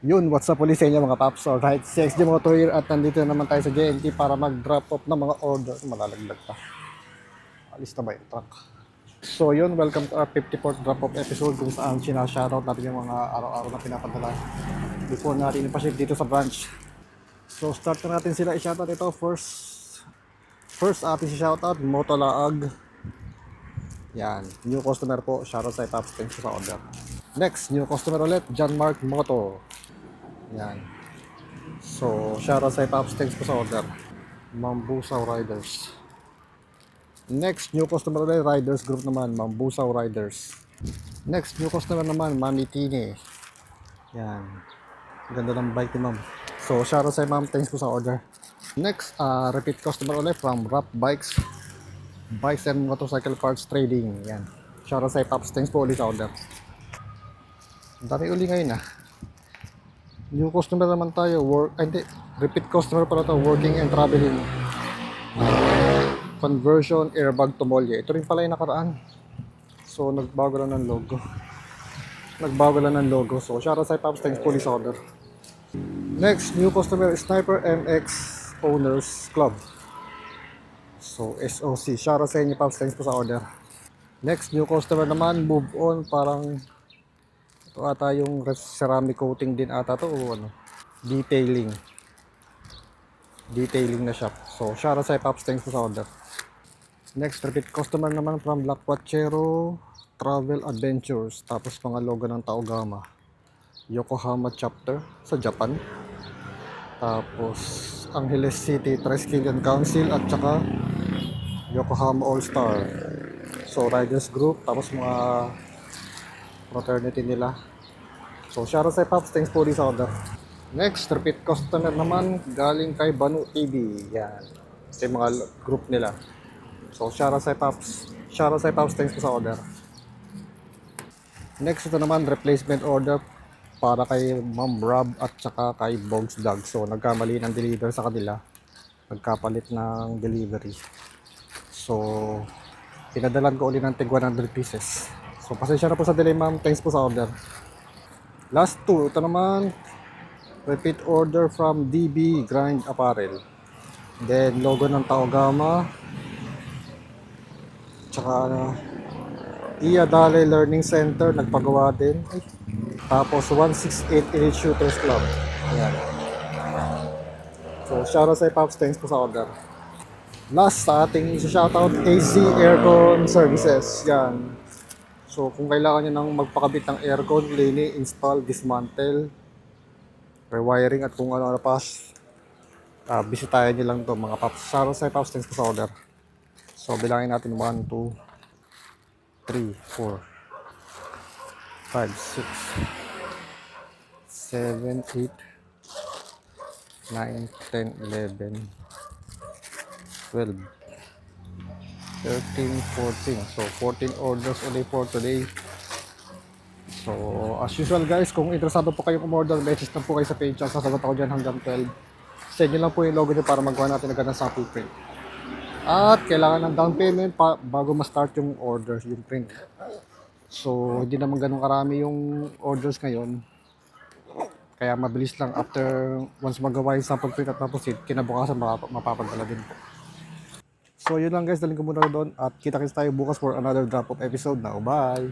Yun, what's up ulit sa inyo mga paps? Alright, CXG Moto here at nandito na naman tayo sa JNT para mag-drop off ng mga order. Malalaglag pa. Alis na ba yung truck? So yun, welcome to our 54th drop off episode kung saan sinashoutout natin yung mga araw-araw na pinapadala before natin ipaship dito sa branch. So start na natin sila i-shoutout ito. First ating si-shoutout, Motolaag. Yan, new customer po. Shoutout sa paps, thanks sa order. Next, new customer ulit, John Mark Moto. Yan. So, shoutout sa Pops, thanks po sa order. Mambusaw Riders. Next, new customer ulit, Riders Group naman, Mambusaw Riders. Next, new customer naman, Mami Tini. Yan. Ganda ng bike ni Ma'am. So, shoutout sa Ma'am, thanks po sa order. Next, repeat customer ulit from Rap Bikes. Bikes and Motorcycle Parts Trading. Yan. Shoutout sa Pops, thanks po ulit sa order. Ang dami uli ngayon New customer naman tayo, repeat customer pala to, working and traveling. Conversion airbag to Molye. Ito rin pala yung nakaraan. So nagbago lang ng logo. So shoutout sa Pops, thanks police order. Next, new customer, Sniper MX Owners Club. So SOC, shoutout sa inyo Pops, thanks po sa order. Next, new customer naman, Move On, parang ito ata yung ceramic coating din ata to o ano, detailing na shop. So shoutout sa Pops, thanks po sa order. Next, repeat customer naman from Lakwachero Travel Adventures, tapos mga logo ng Taogama, Yokohama chapter sa Japan, tapos Angeles City Triskelion Council at saka Yokohama All Star. So Riders Group, tapos mga fraternity nila. So shoutout sa Pops, thanks po sa order. Next, repeat customer naman galing kay Banu TV. Yan. Ito yung mga group nila. So shoutout sa Pops, thanks po sa order. Next, ito naman replacement order para kay Ma'am Rob at saka kay Bogs Vlog. So nagkamali ng deliver sa kanila. Nagkapalit ng delivery. So pinadalan ko ulit ng tig 100 pieces. So pasensya na po sa delay ma'am, thanks po sa order. Last two, ito naman repeat order from DB Grind Apparel. Then logo ng Taogama. Tsaka Iya Dale Learning Center, nagpagawa din. Tapos 168 Elite Shooters Club. Ayan. So shoutout sa Pops, thanks po sa order. Last sa ating isa-shoutout, AC Aircon Services. Yan. So kung kailangan nyo nang magpakabit ng aircon, lini, install, dismantle, rewiring at kung ano-ano pa, bisitahin nyo lang to mga Pops. Shoutout sa Pops, thanks po sa order. So bilangin natin 1, 2, 3, 4, 5, 6, 7, 8, 9, 10, 11, 12, 13, 14. So 14 orders only for today. So as usual guys, kung interesado po kayong umorder, message na po kayo sa page chat. Sasagot ako dyan hanggang 12. Send nyo lang po yung logo nyo para magawa natin agad ng sample print. At kailangan ng down payment bago ma-start yung orders, yung print. So hindi naman ganun karami yung orders ngayon. Kaya mabilis lang, after once magawa yung sample print at maproceed, kinabukasan mapapadala din po. So yun lang guys, dalhin ko muna doon at kita-kits tayo bukas for another drop-off episode now. Bye!